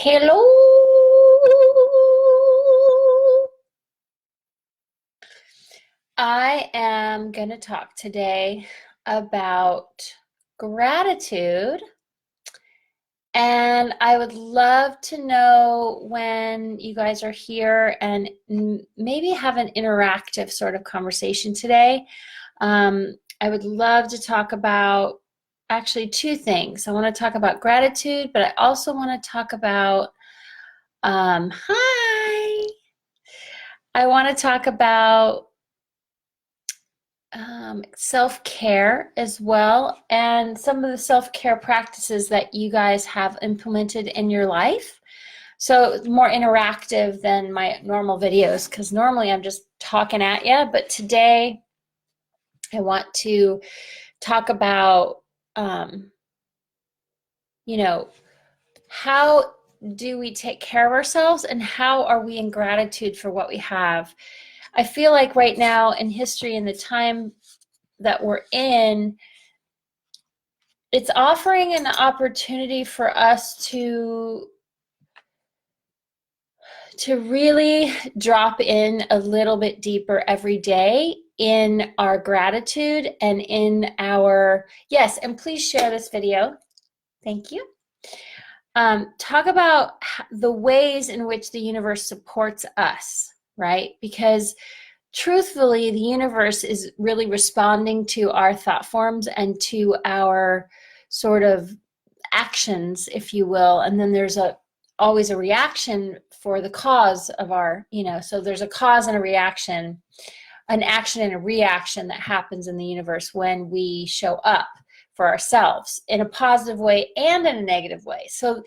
Hello. I am going to talk today about gratitude, and I would love to know when you guys are here and maybe have an interactive sort of conversation today. I would love to talk about actually two things. I want to talk about gratitude, but I also want to talk about hi. I want to talk about self-care as well, and some of the self-care practices that you guys have implemented in your life. So it's more interactive than my normal videos, because normally I'm just talking at you, but today I want to talk about, how do we take care of ourselves and how are we in gratitude for what we have? I feel like right now in history and the time that we're in, it's offering an opportunity for us to really drop in a little bit deeper every day in our gratitude and in our, yes, and please share this video. Thank you. Talk about the ways in which the universe supports us, right? Because truthfully, the universe is really responding to our thought forms and to our sort of actions, if you will. And then there's always a reaction for the cause of our, so there's a cause and a reaction, an action and a reaction that happens in the universe when we show up for ourselves in a positive way and in a negative way. So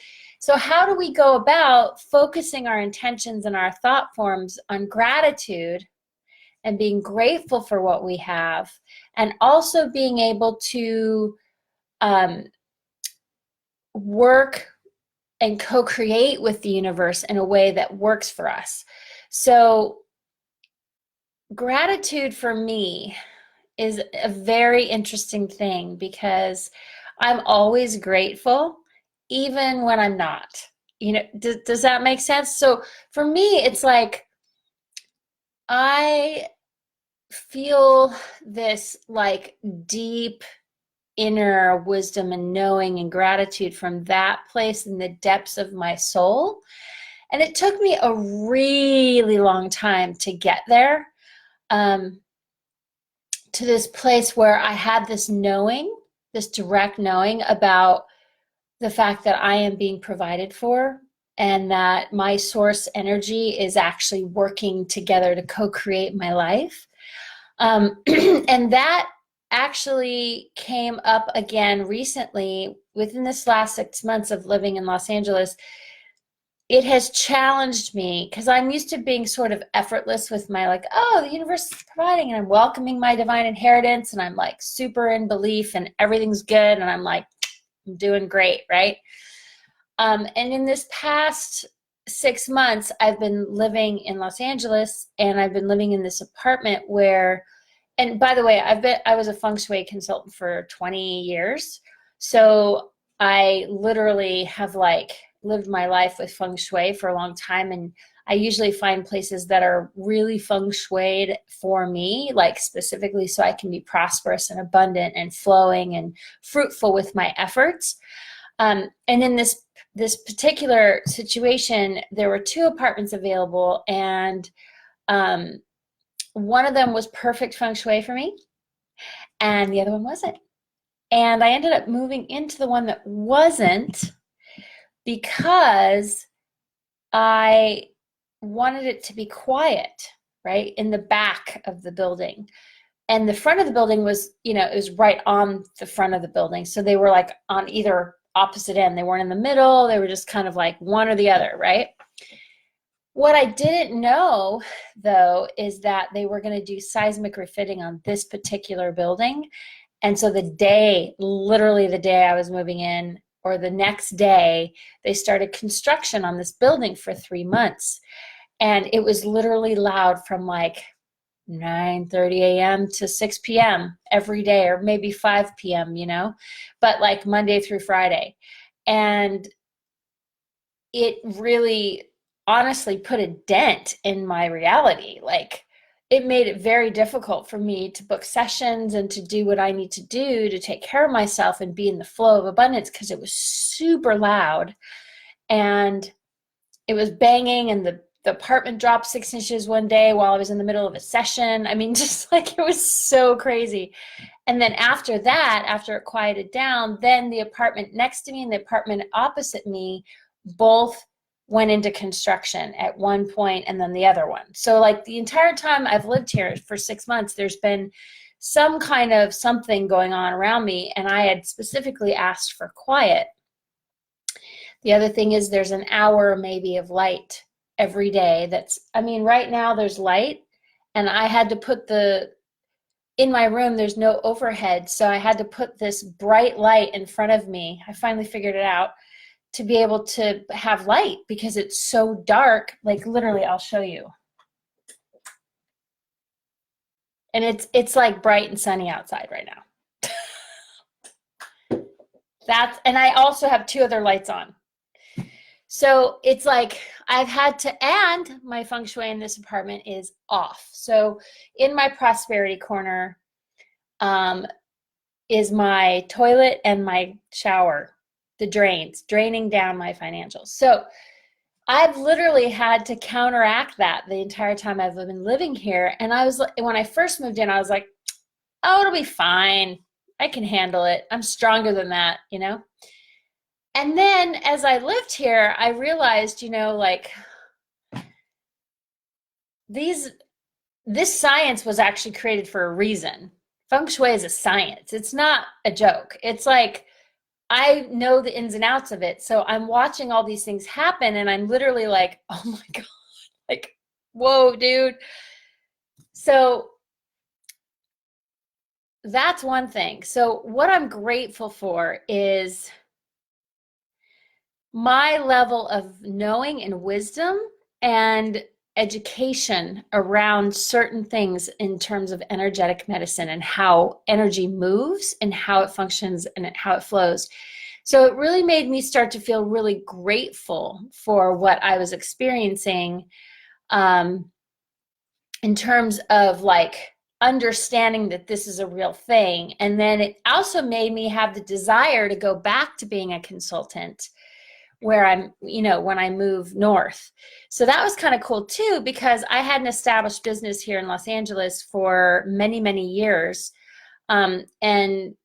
how do we go about focusing our intentions and our thought forms on gratitude and being grateful for what we have, and also being able to work and co-create with the universe in a way that works for us? So gratitude for me is a very interesting thing, because I'm always grateful even when I'm not. Does that make sense? So for me, it's like I feel this like deep inner wisdom and knowing and gratitude from that place in the depths of my soul. And it took me a really long time to get there, to this place where I had this knowing, this direct knowing about the fact that I am being provided for and that my source energy is actually working together to co-create my life. And that actually came up again recently within this last 6 months of living in Los Angeles. It has challenged me, because I'm used to being sort of effortless with my like, oh, the universe is providing and I'm welcoming my divine inheritance and I'm like super in belief and everything's good and I'm like, I'm doing great, right? And in this past 6 months, I've been living in Los Angeles, and I've been living in this apartment where, and by the way, I was a feng shui consultant for 20 years. So I literally have like lived my life with feng shui for a long time. And I usually find places that are really feng shuied for me, like specifically so I can be prosperous and abundant and flowing and fruitful with my efforts. And in this particular situation, there were 2 apartments available, and one of them was perfect feng shui for me, and the other one wasn't. And I ended up moving into the one that wasn't, because I wanted it to be quiet, right, in the back of the building. And the front of the building was, it was right on the front of the building. So they were like on either opposite end. They weren't in the middle. They were just kind of like one or the other, right? What I didn't know, though, is that they were going to do seismic refitting on this particular building. And so literally the day I was moving in, or the next day, they started construction on this building for 3 months. And it was literally loud from like 9:30 a.m. to 6 p.m. every day, or maybe 5 p.m., but like Monday through Friday. And it really honestly put a dent in my reality. Like, it made it very difficult for me to book sessions and to do what I need to do to take care of myself and be in the flow of abundance, because it was super loud and it was banging, and the apartment dropped 6 inches one day while I was in the middle of a session. I mean, just like, it was so crazy. And then after that, after it quieted down, then the apartment next to me and the apartment opposite me both went into construction at one point, and then the other one. So like the entire time I've lived here for 6 months, there's been some kind of something going on around me, and I had specifically asked for quiet. The other thing is there's an hour maybe of light every day. That's, I mean, right now there's light, and I had to put in my room, there's no overhead, so I had to put this bright light in front of me. I finally figured it out, to be able to have light, because it's so dark. Like, literally, I'll show you. And it's like bright and sunny outside right now. And I also have 2 other lights on. So it's like I've had to, and my feng shui in this apartment is off. So in my prosperity corner is my toilet and my shower, the drains, draining down my financials. So I've literally had to counteract that the entire time I've been living here. And I was, when I first moved in, I was like, oh, it'll be fine. I can handle it. I'm stronger than that, you know? And then as I lived here, I realized, you know, like, this science was actually created for a reason. Feng Shui is a science. It's not a joke. It's like, I know the ins and outs of it. So I'm watching all these things happen, and I'm literally like, oh my God, like, whoa, dude. So that's one thing. So what I'm grateful for is my level of knowing and wisdom and education around certain things in terms of energetic medicine and how energy moves and how it functions and how it flows. So it really made me start to feel really grateful for what I was experiencing in terms of like understanding that this is a real thing. And then it also made me have the desire to go back to being a consultant where I'm, you know, when I move north. So that was kind of cool too, because I had an established business here in Los Angeles for many, many years. And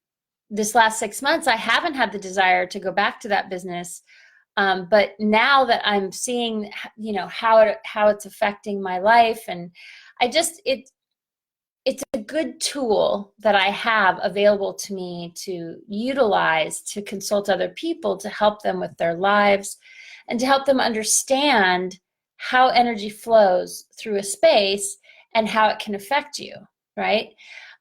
this last 6 months, I haven't had the desire to go back to that business. But now that I'm seeing, you know, how it's affecting my life, and it's a good tool that I have available to me to utilize to consult other people, to help them with their lives and to help them understand how energy flows through a space and how it can affect you, right?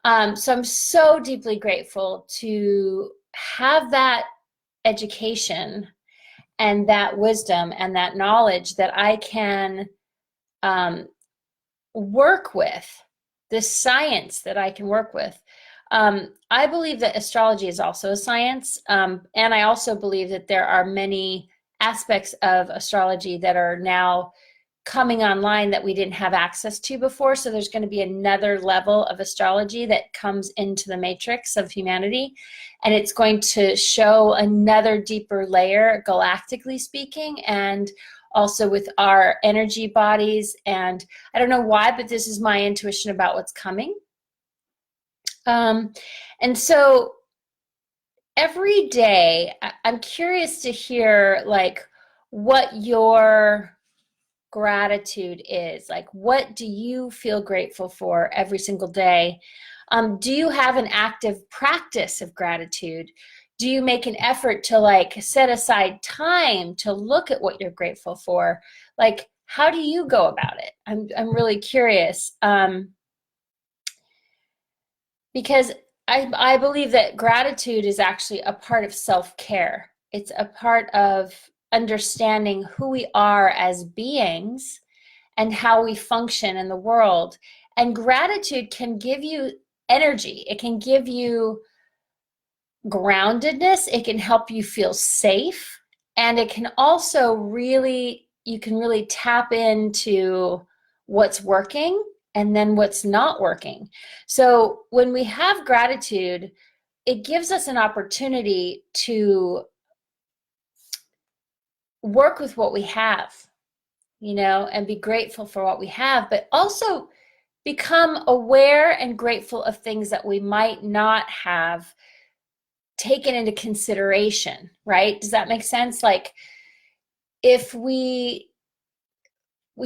So I'm so deeply grateful to have that education and that wisdom and that knowledge that I can work with, this science that I can work with. I believe that astrology is also a science. And I also believe that there are many aspects of astrology that are now coming online that we didn't have access to before. So there's going to be another level of astrology that comes into the matrix of humanity. And it's going to show another deeper layer, galactically speaking, and also with our energy bodies. And I don't know why, but this is my intuition about what's coming. And so every day, I'm curious to hear like what your gratitude is. Like, what do you feel grateful for every single day? Do you have an active practice of gratitude? Do you make an effort to like set aside time to look at what you're grateful for? Like, how do you go about it? I'm really curious, because I believe that gratitude is actually a part of self-care. It's a part of understanding who we are as beings and how we function in the world. And gratitude can give you energy. It can give you groundedness. It can help you feel safe And it can also really, you can really tap into what's working and then what's not working. So when we have gratitude, it gives us an opportunity to work with what we have, you know, and be grateful for what we have, but also become aware and grateful of things that we might not have taken into consideration, right? Does that make sense? Like if we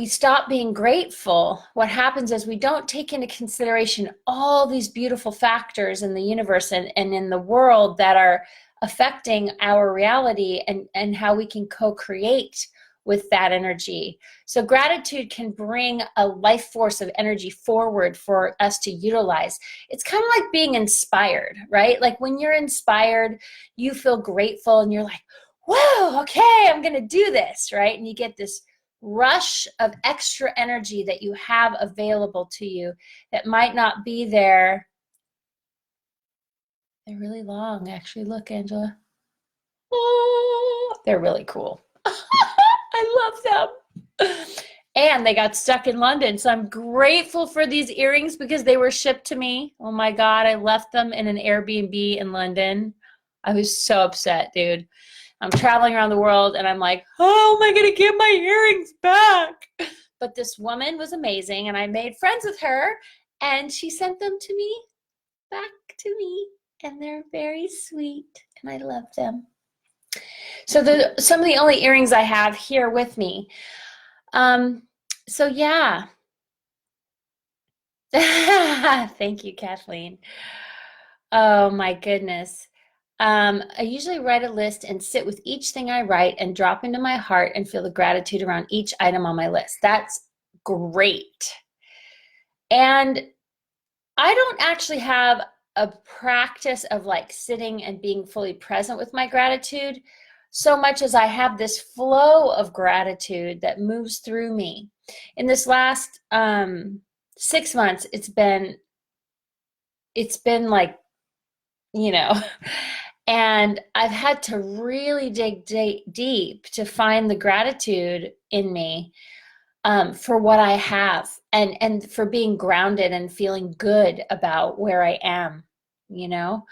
stop being grateful, what happens is we don't take into consideration all these beautiful factors in the universe and in the world that are affecting our reality, and how we can co-create with that energy. So gratitude can bring a life force of energy forward for us to utilize. It's kind of like being inspired, right? Like when you're inspired, you feel grateful and you're like, whoa, okay, I'm going to do this, right? And you get this rush of extra energy that you have available to you that might not be there. They're really long, actually. Look, Angela. Oh, they're really cool. I love them. And they got stuck in London. So I'm grateful for these earrings because they were shipped to me. Oh my God, I left them in an Airbnb in London. I was so upset, dude. I'm traveling around the world and I'm like, how am I going to get my earrings back? But this woman was amazing and I made friends with her and she sent them to me, back to me. And they're very sweet and I love them. So some of the only earrings I have here with me. So yeah. Thank you, Kathleen. Oh my goodness. I usually write a list and sit with each thing I write and drop into my heart and feel the gratitude around each item on my list. That's great. And I don't actually have a practice of like sitting and being fully present with my gratitude so much as I have this flow of gratitude that moves through me. In this last 6 months, it's been like, you know, and I've had to really dig deep to find the gratitude in me for what I have and for being grounded and feeling good about where I am, you know?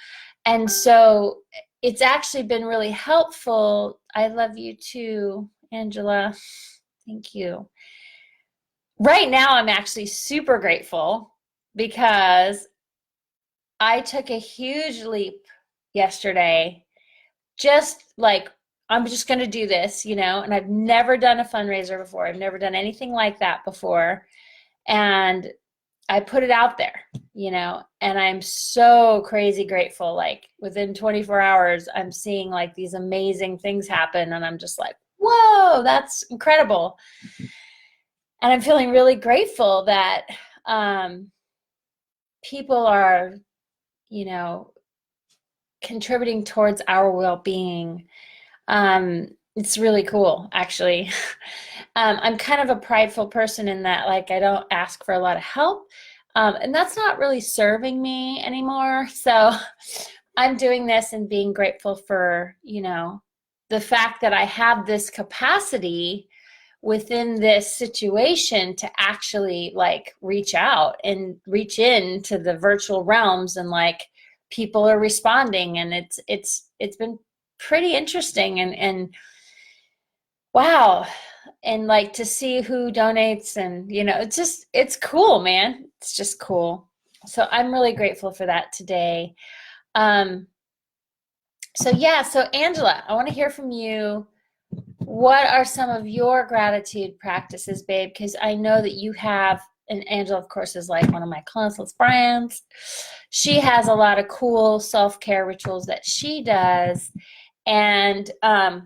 And so it's actually been really helpful. I love you too, Angela. Thank you. Right now, I'm actually super grateful because I took a huge leap yesterday. Just like, I'm just going to do this, you know, and I've never done a fundraiser before. I've never done anything like that before. And I put it out there, you know, and I'm so crazy grateful. Like within 24 hours, I'm seeing like these amazing things happen. And I'm just like, whoa, that's incredible. And I'm feeling really grateful that people are, you know, contributing towards our well-being. It's really cool, actually. I'm kind of a prideful person in that, like, I don't ask for a lot of help, and that's not really serving me anymore. So I'm doing this and being grateful for, you know, the fact that I have this capacity within this situation to actually like reach out and reach into the virtual realms, and like people are responding, and it's been pretty interesting and wow, and like to see who donates, and you know, it's cool, man. It's just cool. So I'm really grateful for that today. So yeah, so Angela, I want to hear from you. What are some of your gratitude practices, babe? Because I know that you have, and Angela, of course, is like one of my closest friends. She has a lot of cool self-care rituals that she does. And I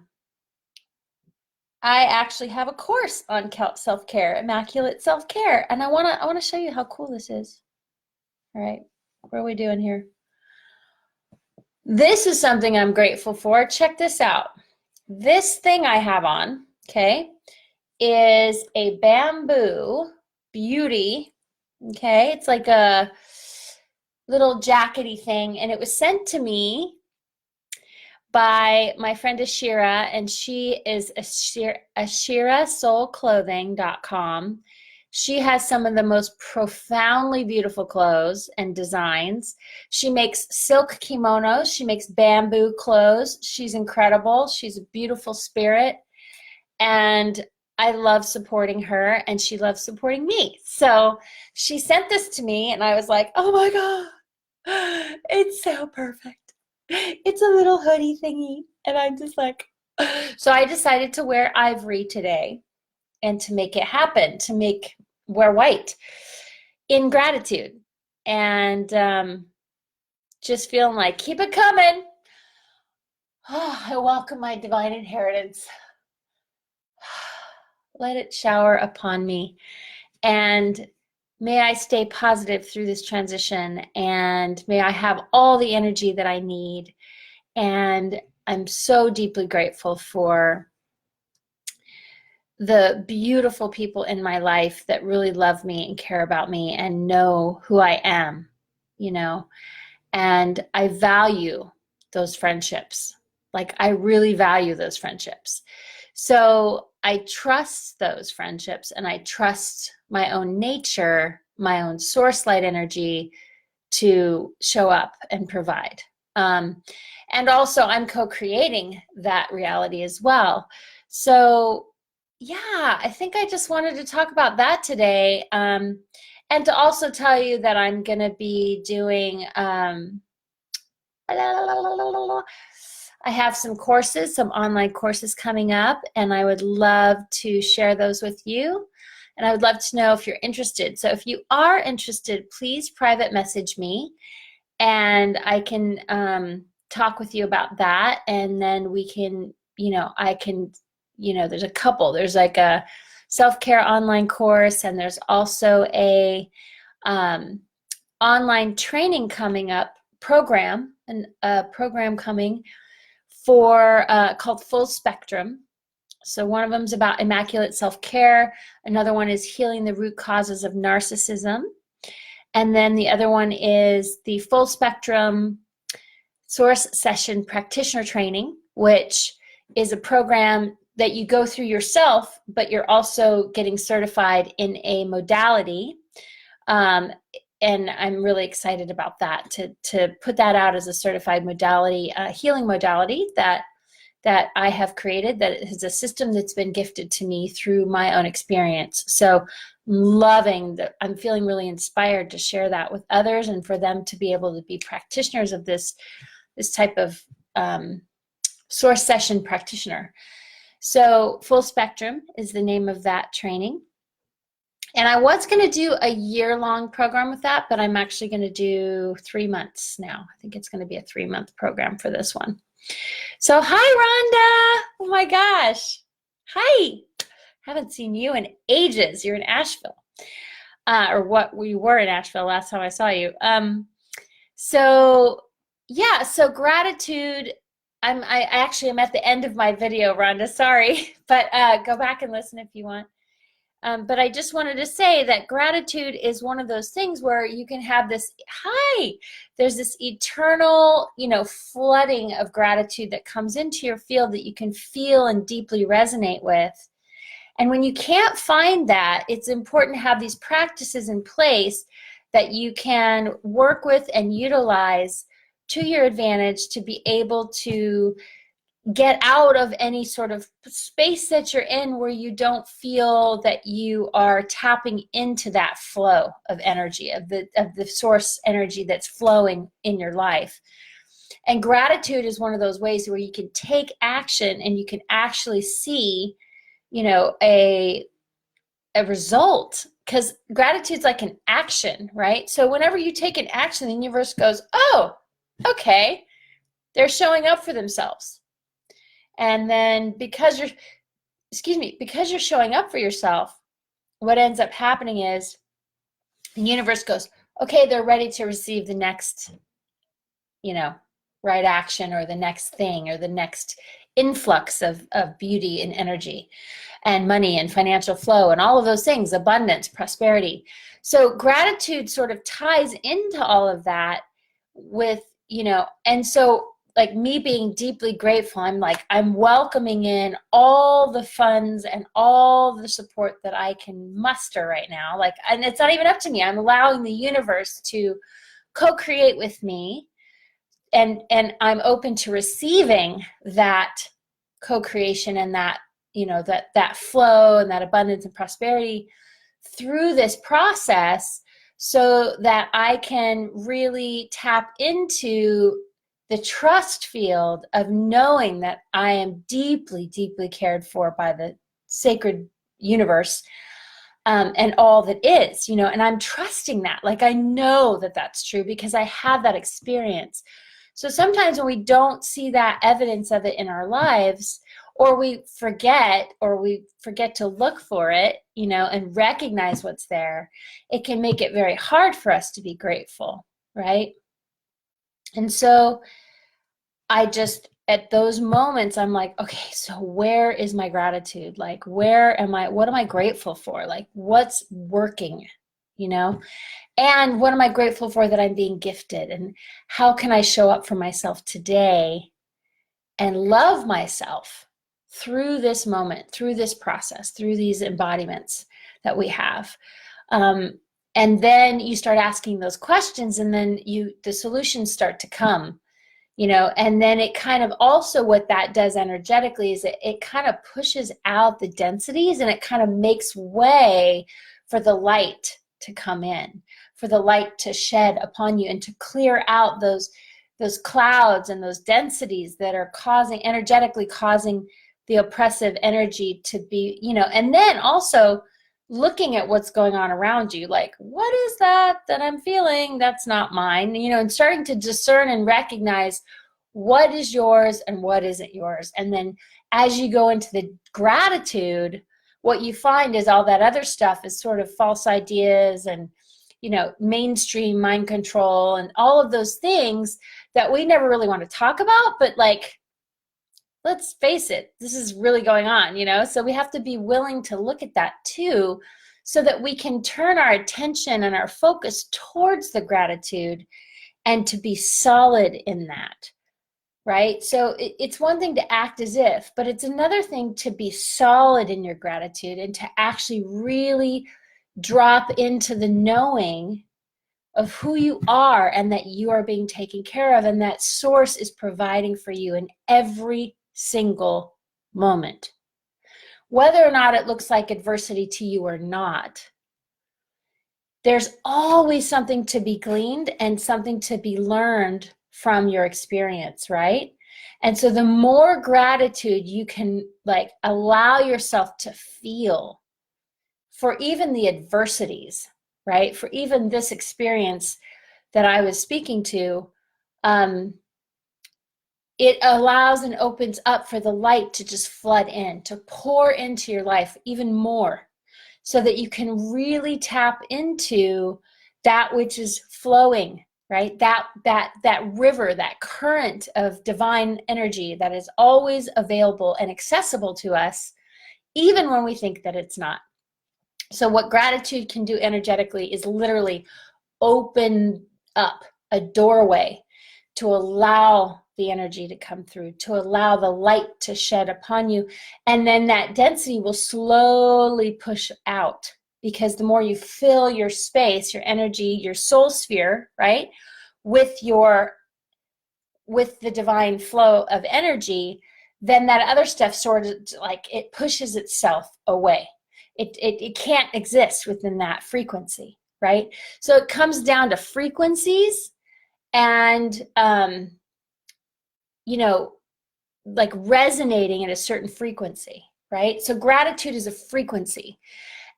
actually have a course on self-care, immaculate self-care. And I wanna show you how cool this is. All right, what are we doing here? This is something I'm grateful for. Check this out. This thing I have on, okay, is a bamboo beauty, okay? It's like a little jackety thing, and it was sent to me by my friend Ashira, and she is ashirasoulclothing.com. She has some of the most profoundly beautiful clothes and designs. She makes silk kimonos. She makes bamboo clothes. She's incredible. She's a beautiful spirit. And I love supporting her, and she loves supporting me. So she sent this to me, and I was like, oh my God, it's so perfect. It's a little hoodie thingy. And I'm just like, so I decided to wear ivory today and to make it happen, to wear white in gratitude. And just feeling like, keep it coming. I welcome my divine inheritance. Let it shower upon me. And may I stay positive through this transition, and may I have all the energy that I need. And I'm so deeply grateful for the beautiful people in my life that really love me and care about me and know who I am, you know, and I value those friendships. Like, I really value those friendships. So I trust those friendships, and I trust my own nature, my own source light energy to show up and provide. And also I'm co-creating that reality as well. So yeah, I think I just wanted to talk about that today. And to also tell you that I'm going to be doing, I have some courses, some online courses coming up, and I would love to share those with you. And I would love to know if you're interested. So if you are interested, please private message me, and I can talk with you about that. And then we can, I can, there's a couple. There's like a self-care online course, and there's also a online training coming up program, and a program coming for called Full Spectrum. So one of them is about immaculate self-care. Another one is healing the root causes of narcissism. And then the other one is the Full Spectrum Source Session Practitioner Training, which is a program that you go through yourself, but you're also getting certified in a modality. And I'm really excited about that, to put that out as a certified modality, healing modality that I have created, that is a system that's been gifted to me through my own experience. So loving that, I'm feeling really inspired to share that with others, and for them to be able to be practitioners of this type of source session practitioner. So Full Spectrum is the name of that training. And I was going to do a year-long program with that, but I'm actually going to do 3 months now. I think it's going to be a 3-month program for this one. So hi, Rhonda. Oh my gosh. Hi. Haven't seen you in ages. You're in Asheville. Or what we were in Asheville last time I saw you. So yeah, so gratitude. I actually am at the end of my video, Rhonda. Sorry, but go back and listen if you want. But I just wanted to say that gratitude is one of those things where you can have this, there's this eternal, flooding of gratitude that comes into your field that you can feel and deeply resonate with. And when you can't find that, it's important to have these practices in place that you can work with and utilize to your advantage to be able to get out of any sort of space that you're in where you don't feel that you are tapping into that flow of energy, of the source energy that's flowing in your life. And gratitude is one of those ways where you can take action and you can actually see, a result, because gratitude's like an action, right? So whenever you take an action, the universe goes, oh, okay, they're showing up for themselves. And then because you're showing up for yourself, what ends up happening is the universe goes, okay, they're ready to receive the next, right action, or the next thing, or the next influx of beauty and energy and money and financial flow and all of those things, abundance, prosperity. So gratitude sort of ties into all of that with, and so like me being deeply grateful, I'm like, I'm welcoming in all the funds and all the support that I can muster right now. Like, and it's not even up to me. I'm allowing the universe to co-create with me, and I'm open to receiving that co-creation and that, you know, that flow and that abundance and prosperity through this process, so that I can really tap into the trust field of knowing that I am deeply, deeply cared for by the sacred universe, and all that is, you know, and I'm trusting that. Like, I know that that's true because I have that experience. So sometimes when we don't see that evidence of it in our lives, or we forget to look for it, you know, and recognize what's there, it can make it very hard for us to be grateful, right? And so I just, at those moments, I'm like, okay, so where is my gratitude? Like, what am I grateful for? Like, what's working, you know? And what am I grateful for that I'm being gifted? And how can I show up for myself today and love myself through this moment, through this process, through these embodiments that we have? And then you start asking those questions, and then the solutions start to come, you know. And then it kind of also, what that does energetically is it kind of pushes out the densities, and it kind of makes way for the light to come in, for the light to shed upon you, and to clear out those clouds and those densities that are energetically causing the oppressive energy to be, you know. And then also looking at what's going on around you, like, what is that I'm feeling that's not mine, you know, and starting to discern and recognize what is yours and what isn't yours. And then as you go into the gratitude, what you find is all that other stuff is sort of false ideas and, you know, mainstream mind control and all of those things that we never really want to talk about. But like, let's face it, this is really going on, you know? So we have to be willing to look at that too, so that we can turn our attention and our focus towards the gratitude and to be solid in that, right? So it's one thing to act as if, but it's another thing to be solid in your gratitude and to actually really drop into the knowing of who you are, and that you are being taken care of, and that source is providing for you in every single moment. Whether or not it looks like adversity to you or not, there's always something to be gleaned and something to be learned from your experience, right? And so the more gratitude you can like allow yourself to feel for even the adversities, right? For even this experience that I was speaking to, it allows and opens up for the light to just flood in, to pour into your life even more, so that you can really tap into that which is flowing, right? That river, that current of divine energy that is always available and accessible to us, even when we think that it's not. So what gratitude can do energetically is literally open up a doorway to allow the energy to come through, to allow the light to shed upon you. And then that density will slowly push out, because the more you fill your space, your energy, your soul sphere, right, with the divine flow of energy, then that other stuff sort of like it pushes itself away. It can't exist within that frequency, right? So it comes down to frequencies and, you know, like resonating at a certain frequency, right? So gratitude is a frequency,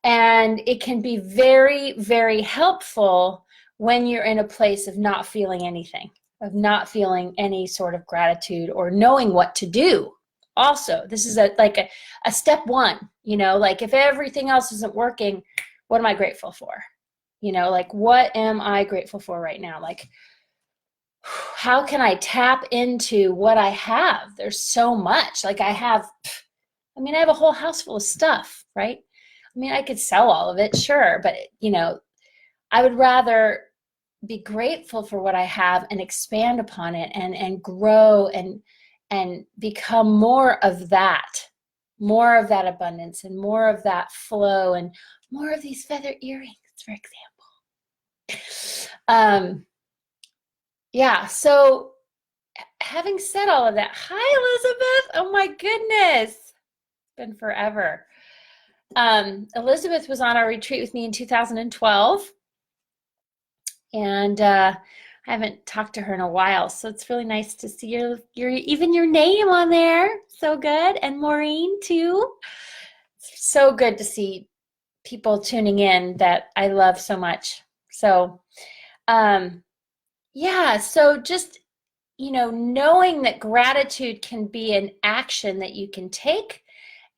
and it can be very, very helpful when you're in a place of not feeling anything, of not feeling any sort of gratitude or knowing what to do. Also, this is a step one, you know, like if everything else isn't working, what am I grateful for? You know, like, what am I grateful for right now? Like, how can I tap into what I have? There's so much. Like I have a whole house full of stuff, right? I mean, I could sell all of it, sure, but you know, I would rather be grateful for what I have and expand upon it and grow and become more of that abundance and more of that flow and more of these feather earrings, for example. Yeah, so having said all of that, hi Elizabeth. Oh my goodness. It's been forever. Elizabeth was on our retreat with me in 2012. And I haven't talked to her in a while, so it's really nice to see your even your name on there. So good. And Maureen too. It's so good to see people tuning in that I love so much. So yeah, so just knowing that gratitude can be an action that you can take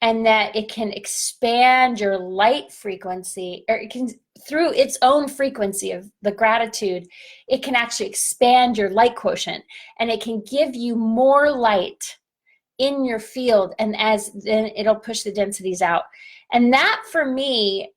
and that it can expand your light frequency, or it can, through its own frequency of the gratitude, it can actually expand your light quotient and it can give you more light in your field, and then it'll push the densities out. And that for me,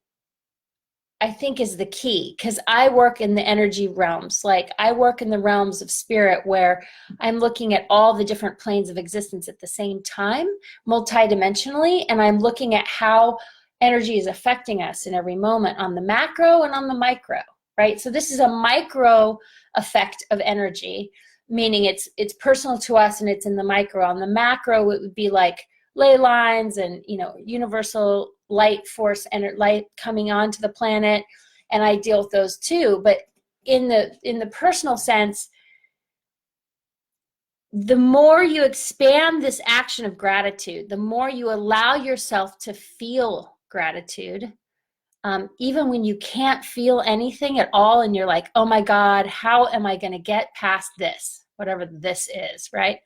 I think is the key, because I work in the energy realms. Like I work in the realms of spirit where I'm looking at all the different planes of existence at the same time, multidimensionally, and I'm looking at how energy is affecting us in every moment on the macro and on the micro, right? So this is a micro effect of energy, meaning it's personal to us and it's in the micro. On the macro, it would be like ley lines and universal light force and light coming onto the planet, and I deal with those too. But in the personal sense, the more you expand this action of gratitude, the more you allow yourself to feel gratitude, even when you can't feel anything at all and you're like, oh my God, how am I going to get past this, whatever this is, right?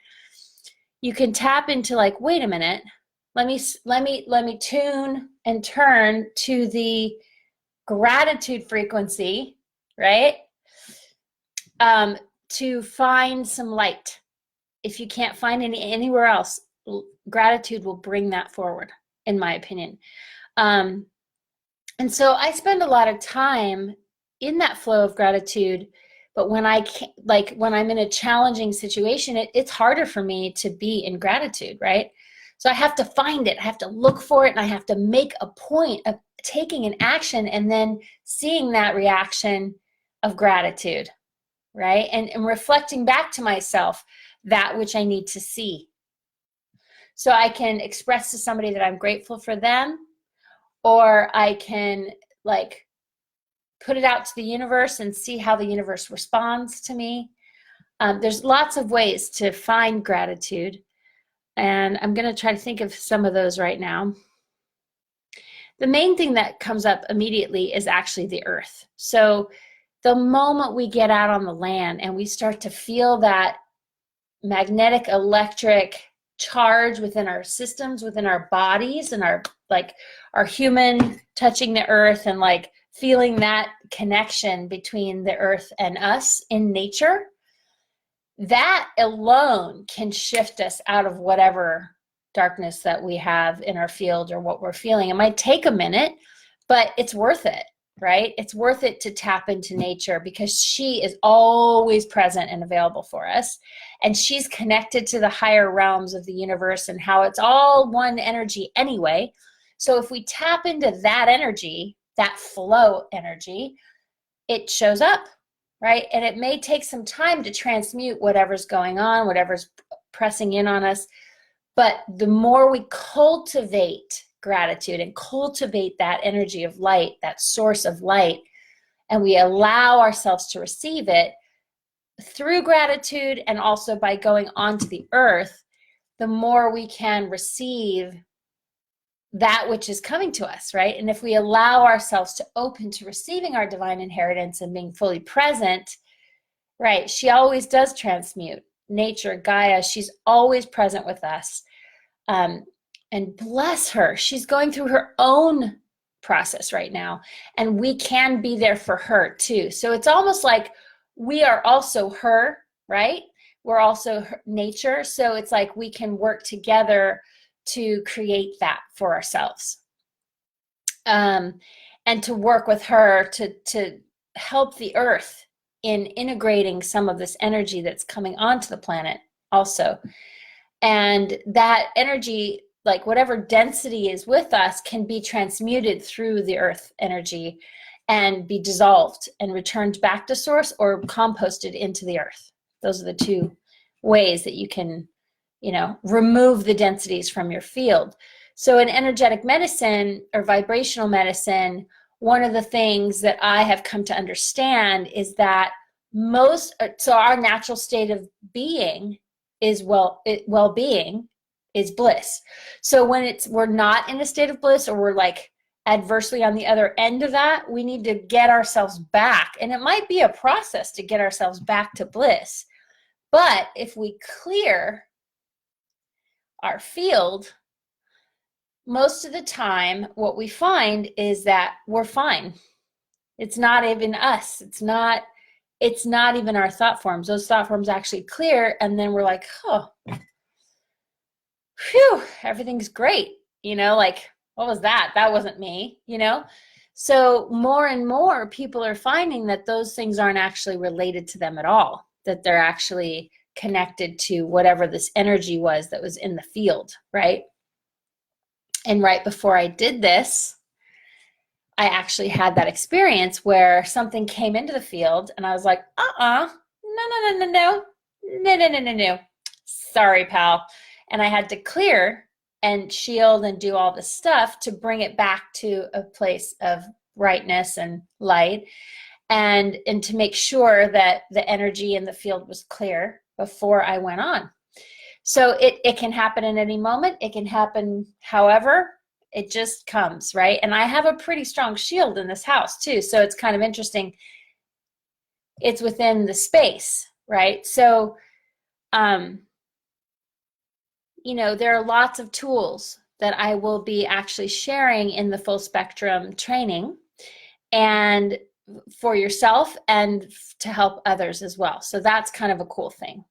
You can tap into like, wait a minute, let me tune and turn to the gratitude frequency, right? To find some light. If you can't find anywhere else, gratitude will bring that forward, in my opinion. And so I spend a lot of time in that flow of gratitude, but when when I'm in a challenging situation, it's harder for me to be in gratitude, right? So I have to find it, I have to look for it, and I have to make a point of taking an action and then seeing that reaction of gratitude, right? And reflecting back to myself that which I need to see. So I can express to somebody that I'm grateful for them, or I can like put it out to the universe and see how the universe responds to me. There's lots of ways to find gratitude, and I'm going to try to think of some of those right now. The main thing that comes up immediately is actually the earth. So the moment we get out on the land and we start to feel that magnetic electric charge within our systems, within our bodies, and our human touching the earth and like feeling that connection between the earth and us in nature, that alone can shift us out of whatever darkness that we have in our field or what we're feeling. It might take a minute, but it's worth it, right? It's worth it to tap into nature because she is always present and available for us. And she's connected to the higher realms of the universe and how it's all one energy anyway. So if we tap into that energy, that flow energy, it shows up, right? And it may take some time to transmute whatever's going on, whatever's pressing in on us. But the more we cultivate gratitude and cultivate that energy of light, that source of light, and we allow ourselves to receive it through gratitude and also by going onto the earth, the more we can receive that which is coming to us, right? And if we allow ourselves to open to receiving our divine inheritance and being fully present, right? She always does transmute. Nature, Gaia, she's always present with us. And bless her, she's going through her own process right now. And we can be there for her too. So it's almost like we are also her, right? We're also her, nature. So it's like we can work together to create that for ourselves. And to work with her to help the earth in integrating some of this energy that's coming onto the planet also. And that energy, like whatever density is with us, can be transmuted through the earth energy and be dissolved and returned back to source or composted into the earth. Those are the two ways that you can, you know, remove the densities from your field. So in energetic medicine or vibrational medicine, one of the things that I have come to understand is that so our natural state of being is well-being is bliss. So when we're not in a state of bliss, or we're like adversely on the other end of that, we need to get ourselves back. And it might be a process to get ourselves back to bliss. But if we clear our field, most of the time what we find is that we're fine. It's not even us. It's not even our thought forms. Those thought forms actually clear, and then we're like, oh, phew, everything's great. You know, like, what was that? That wasn't me, you know? So more and more people are finding that those things aren't actually related to them at all, that they're actually connected to whatever this energy was that was in the field, right? And right before I did this, I actually had that experience where something came into the field and I was like, no. Sorry, pal. And I had to clear and shield and do all this stuff to bring it back to a place of brightness and light, and to make sure that the energy in the field was clear before I went on. So it can happen in any moment. It can happen however it just comes, right? And I have a pretty strong shield in this house too. So it's kind of interesting. It's within the space, right? So, you know, there are lots of tools that I will be actually sharing in the full spectrum training, and for yourself and to help others as well. So that's kind of a cool thing.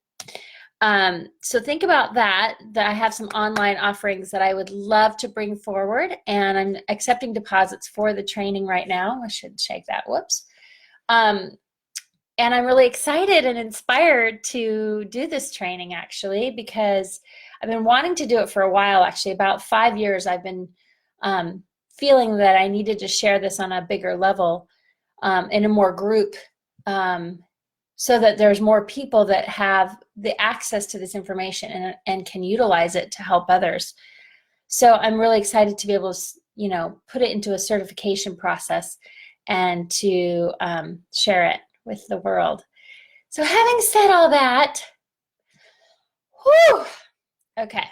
So think about that I have some online offerings that I would love to bring forward, and I'm accepting deposits for the training right now. I should shake that, whoops. And I'm really excited and inspired to do this training, actually, because I've been wanting to do it for a while. Actually, about 5 years I've been feeling that I needed to share this on a bigger level, in a more group, so that there's more people that have the access to this information and can utilize it to help others. So I'm really excited to be able to, you know, put it into a certification process and to share it with the world. So having said all that, whew, okay.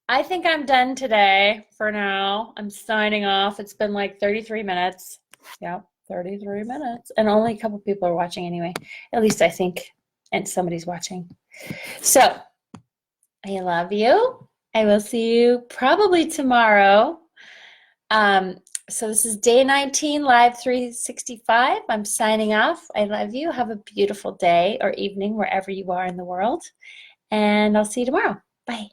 I think I'm done today for now. I'm signing off. It's been like 33 minutes. Yep, 33 minutes. And only a couple people are watching anyway. At least I think, and somebody's watching. So I love you. I will see you probably tomorrow. So this is day 19, Live 365. I'm signing off. I love you. Have a beautiful day or evening wherever you are in the world. And I'll see you tomorrow. Bye.